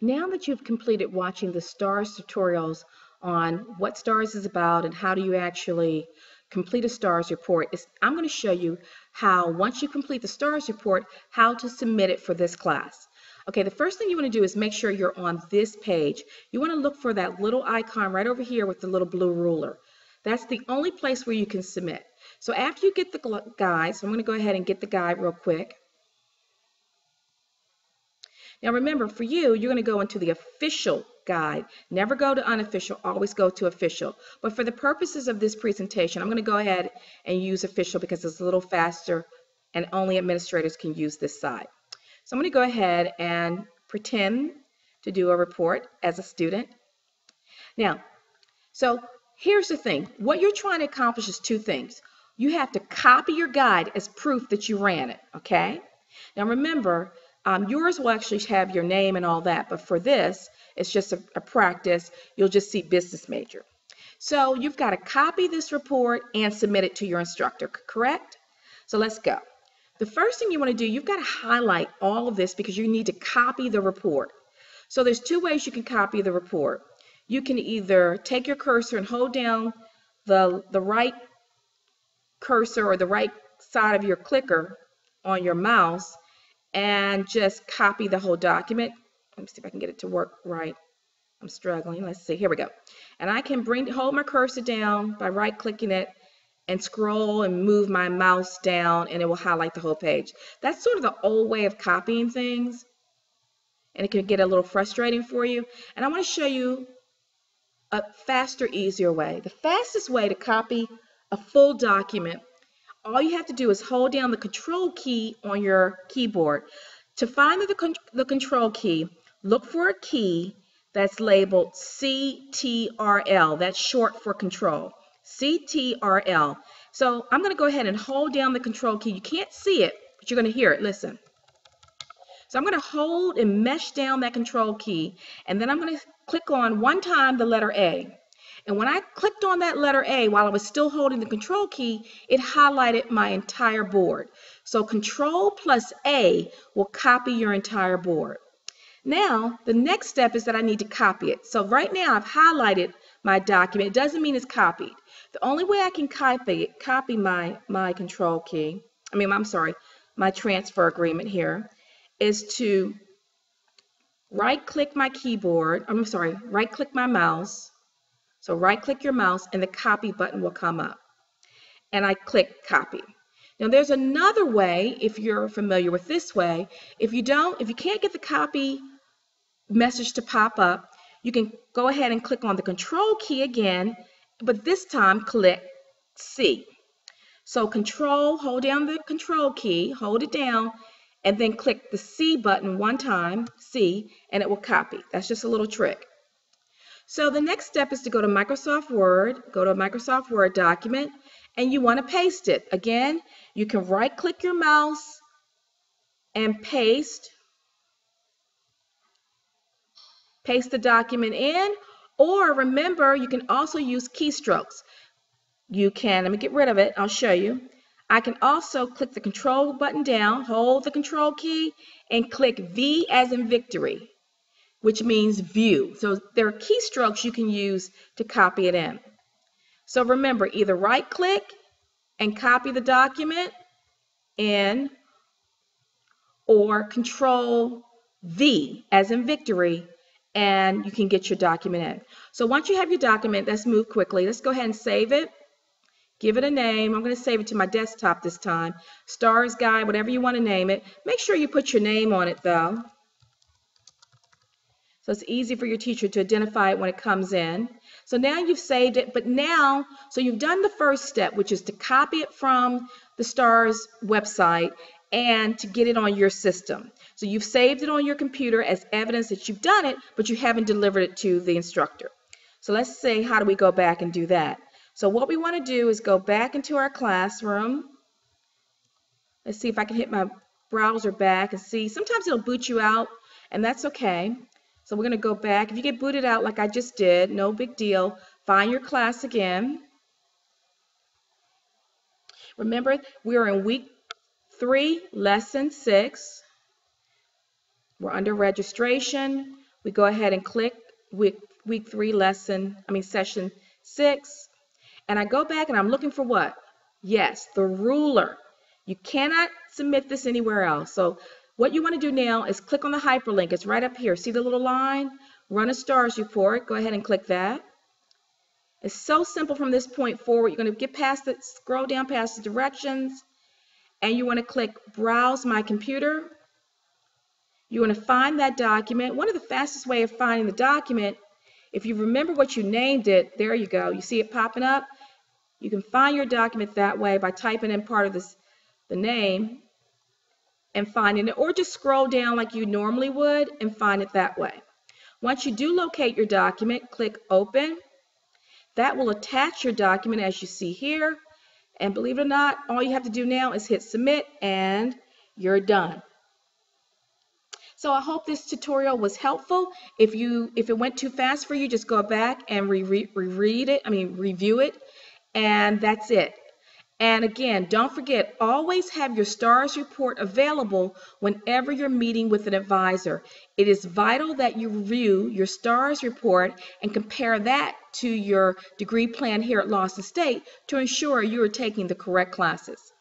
Now that you've completed watching the STARS tutorials on what STARS is about and how do you actually complete a STARS report, I'm going to show you how, once you complete the STARS report, how to submit it for this class. Okay, the first thing you want to do is make sure you're on this page. You want to look for that little icon right over here with the little blue ruler. That's the only place where you can submit. So after you get the guide, so I'm going to go ahead and get the guide real quick. Now remember, for you, you're going to go into the official guide. Never go to unofficial, always go to official. But for the purposes of this presentation, I'm going to go ahead and use official because it's a little faster and only administrators can use this side. So I'm going to go ahead and pretend to do a report as a student. Now, so here's the thing. What you're trying to accomplish is two things. You have to copy your guide as proof that you ran it, okay? Now remember, yours will actually have your name and all that, but for this, it's just a practice. You'll just see business major. So you've got to copy this report and submit it to your instructor, correct? So let's go. The first thing you want to do, you've got to highlight all of this because you need to copy the report. So there's two ways you can copy the report. You can either take your cursor and hold down the right cursor or the right side of your clicker on your mouse and just copy the whole document. Let me see if I can get it to work right. I'm struggling. Let's see. Here we go. And I can hold my cursor down by right-clicking it and scroll and move my mouse down, and it will highlight the whole page. That's sort of the old way of copying things, and it can get a little frustrating for you. And I want to show you a faster, easier way. The fastest way to copy a full document, all you have to do is hold down the control key on your keyboard. To find the control key, look for a key that's labeled CTRL. That's short for control. CTRL. So I'm going to go ahead and hold down the control key. You can't see it, but you're going to hear it. Listen. So I'm going to hold and mesh down that control key, and then I'm going to click on one time the letter A. And when I clicked on that letter A while I was still holding the control key, it highlighted my entire board. So control plus A will copy your entire board. Now, the next step is that I need to copy it. So right now I've highlighted my document. It doesn't mean it's copied. The only way I can copy my control key, my transfer agreement here, is to right-click my keyboard, right-click my mouse. So right-click your mouse and the copy button will come up. And I click copy. Now there's another way, if you're familiar with this way. If you can't get the copy message to pop up, you can go ahead and click on the control key again, but this time click C. So hold down the control key, hold it down, and then click the C button one time, C, and it will copy. That's just a little trick. So the next step is to go to Microsoft Word, go to a Microsoft Word document, and you want to paste it. Again, you can right-click your mouse and paste the document in, or remember, you can also use keystrokes. Let me get rid of it, I'll show you. I can also click the control button down, hold the control key, and click V as in victory, which means view. So there are keystrokes you can use to copy it in. So remember, either right-click and copy the document in, or control V as in victory, and you can get your document in. So once you have your document, let's move quickly. Let's go ahead and save it. Give it a name. I'm going to save it to my desktop this time. STARS Guide, whatever you want to name it. Make sure you put your name on it though, so it's easy for your teacher to identify it when it comes in. So now you've saved it, but now, so you've done the first step, which is to copy it from the STARS website and to get it on your system. So you've saved it on your computer as evidence that you've done it, but you haven't delivered it to the instructor. So let's say, how do we go back and do that? So what we want to do is go back into our classroom. Let's see if I can hit my browser back and see. Sometimes it'll boot you out, and that's okay. So we're going to go back. If you get booted out like I just did, no big deal. Find your class again. Remember, we're in week 3, lesson 6. We're under registration. We go ahead and click week 3 session 6, and I go back and I'm looking for what? Yes, the ruler. You cannot submit this anywhere else. So what you want to do now is click on the hyperlink. It's right up here. See the little line? Run a STARS report. Go ahead and click that. It's so simple from this point forward. You're going to get past it, scroll down past the directions, and you want to click Browse My Computer. You want to find that document. One of the fastest way of finding the document, if you remember what you named it, there you go. You see it popping up? You can find your document that way by typing in part of the name and finding it, or just scroll down like you normally would and find it that way. Once you do locate your document, click Open. That will attach your document as you see here, and believe it or not, all you have to do now is hit Submit and you're done. So I hope this tutorial was helpful. If it went too fast for you, just go back and review it, and that's it. And again, don't forget, always have your STARS report available whenever you're meeting with an advisor. It is vital that you review your STARS report and compare that to your degree plan here at Lawson State to ensure you are taking the correct classes.